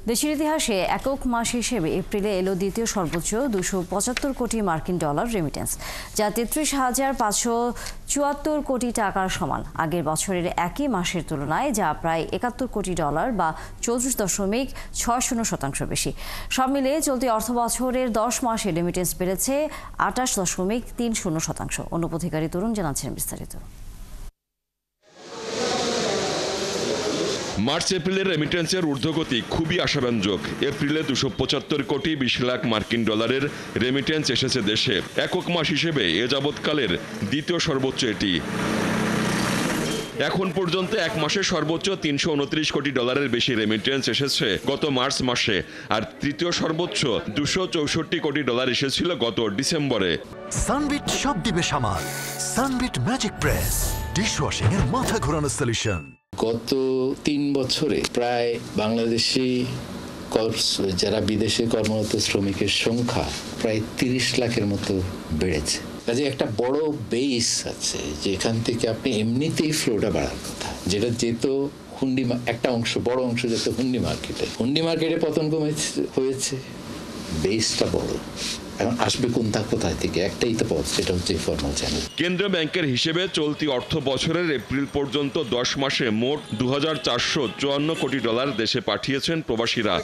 দেশের ইতিহাসে একক মাস হিসেবে এপ্রিলে এলো দ্বিতীয় সর্বোচ্চ 275 কোটি মার্কিন ডলার রেমিটেন্স, যা 33,574 কোটি টাকার সমান। আগের বছরের একই মাসের তুলনায় যা প্রায় 71 কোটি ডলার বা 34.60% বেশি। সব মিলিয়ে চলতি অর্থবছরের 10 মাসে রেমিটেন্স বেড়েছে 28.30%। অনুপধিকারী তরুণ জানাচ্ছেন বিস্তারিত। মার্চ এপ্রিলের রেমিটেন্সের ঊর্ধ্বগতি খুবই আশাব্যঞ্জক। এপ্রিলে 275 কোটি 20 লাখ মার্কিন ডলারের রেমিটেন্স এসেছে দেশে। একক মাস হিসেবে এ যাবৎকালের দ্বিতীয় সর্বোচ্চ এটি। এখন পর্যন্ত এক মাসে সর্বোচ্চ 329 কোটি ডলারের বেশি রেমিটেন্স এসেছে গত মার্চ মাসে, আর তৃতীয় সর্বোচ্চ 264 কোটি ডলার এসেছিল গত ডিসেম্বরে। সানবিট সব দিবে সামাল। সানবিট ম্যাজিক প্রেস ডিশওয়াশিং এর মাথা ঘোরানো সলিউশন। গত 3 বছরে প্রায় বাংলাদেশি যারা বিদেশে কর্মরত শ্রমিকের সংখ্যা প্রায় 30 লাখের মতো বেড়েছে। কাজে একটা বড় বেস আছে যেখান থেকে আপনি এমনিতেই ফ্লোটা বাড়ার কথা, যেটা যেত হুন্ডি একটা অংশ, বড় অংশ যেত হুন্ডি মার্কেটে পতন হয়েছে, বেসটা বড়। এখন আসবে কোথায় থেকে? একটাই তো পথ, সেটা হচ্ছে ফর্মাল চ্যানেল। কেন্দ্রীয় ব্যাংকের হিসেবে চলতি অর্থ বছরের এপ্রিল পর্যন্ত 10 মাসে মোট 2454 কোটি ডলার দেশে পাঠিয়েছেন প্রবাসীরা।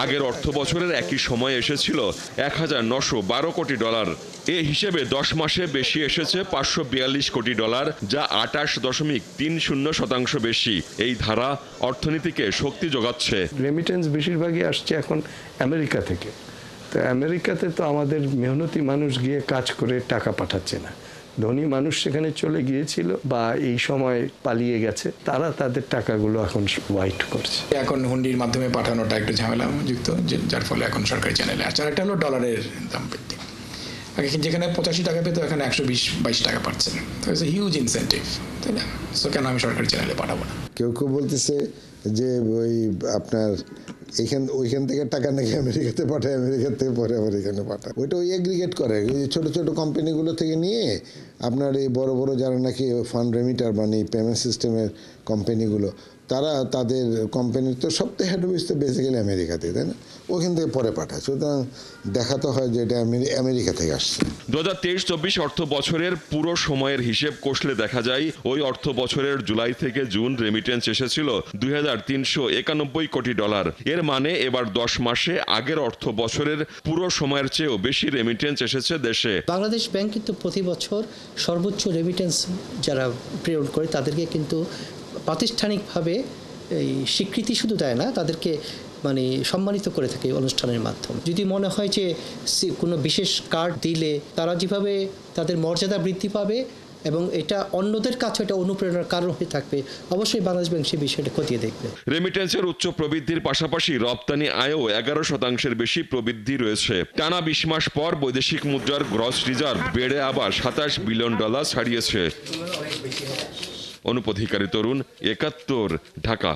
আগের অর্থ বছরের একই সময়ে এসেছিল 1912 কোটি ডলার। এ হিসেবে 10 মাসে বেশি এসেছে 542 কোটি ডলার, যা 28.30% বেশি। এই ধারা অর্থনীতিকে শক্তি যোগাচ্ছে। রেমিটেন্স বেশিরভাগই আসছে এখন আমেরিকা থেকে। তো আমেরিকাতে তো আমাদের মেহনতি মানুষ গিয়ে কাজ করে টাকা পাঠাচ্ছে না, ধনী মানুষ সেখানে চলে গিয়েছিল বা এই সময় পালিয়ে গেছে, তারা তাদের টাকাগুলো এখন ওয়াইট করছে। এখন হুন্ডির মাধ্যমে পাঠানোটা একটু ঝামেলাযুক্ত, যার ফলে এখন সরকারি চ্যানেলে আসছে। আর একটা হলো ডলারের দাম বৃদ্ধি। আগে যেখানে 85 টাকা পেতো এখানে 120-22 টাকা পাচ্ছে। তো ইটস এ হিউজ ইনসেন্টিভ, তাই না? সো কেন আমি সরকারি চ্যানেলে পাঠাবো না? কেউ বলতেছে যে ওই আপনার ওইখান থেকে টাকা নাকি আমেরিকাতে পাঠায়, আমেরিকা থেকে পরে আবার এখানে পাঠায়। ওইটা ওই এগ্রিগেট করে ওই ছোট ছোট কোম্পানিগুলো থেকে নিয়ে আপনার এই বড় বড় যারা নাকি ফান্ড রেমিটার মানে পেমেন্ট সিস্টেমের কোম্পানিগুলো, তারা তাদের কোম্পানির তো সপ্তাহে হেড অফিস তো বেসিক্যালি আমেরিকাতে, তাই না? ওইখান থেকে পরে পাঠায়। সুতরাং দেখাতে হয় যে এটা আমেরিকা থেকে আসছে। 2023-24 অর্থ বছরের পুরো সময়ের হিসেব কষলে দেখা যায় ওই অর্থ বছরের জুলাই থেকে জুন রেমিটেন্স এসেছিল 2391 কোটি ডলার। এর মানে এবার 10 মাসে আগের অর্থ বছরের পুরো সময়ের চেয়েও বেশি রেমিটেন্স এসেছে দেশে। বাংলাদেশ ব্যাংক কিন্তু প্রতি বছর সর্বোচ্চ রেমিটেন্স যারা প্রেরণ করে তাদেরকে কিন্তু প্রাতিষ্ঠানিকভাবে এই স্বীকৃতি শুধু দেয় না, তাদেরকে মানে সম্মানিত করে থাকে অনুষ্ঠানের মাধ্যমে। যদি মনে হয় যে কোনো বিশেষ কার্ড দিলে তারা যেভাবে তাদের মর্যাদা বৃদ্ধি পাবে এবং এটা অন্যদের কাছে এটা অনুপ্রেরণার কারণ হয়ে থাকবে, অবশ্যই বাংলাদেশ ব্যাংক সেই বিষয়টা খতিয়ে দেখবে। রেমিটেন্সের উচ্চ প্রবৃদ্ধির পাশাপাশি রপ্তানি আয়ও 11% বেশি প্রবৃদ্ধি রয়েছে। টানা 20 মাস পর বৈদেশিক মুদ্রার গ্রস রিজার্ভ বেড়ে আবার 27 বিলিয়ন ডলার ছাড়িয়েছে। অনুপধিকারী তরুণ, 71, ঢাকা।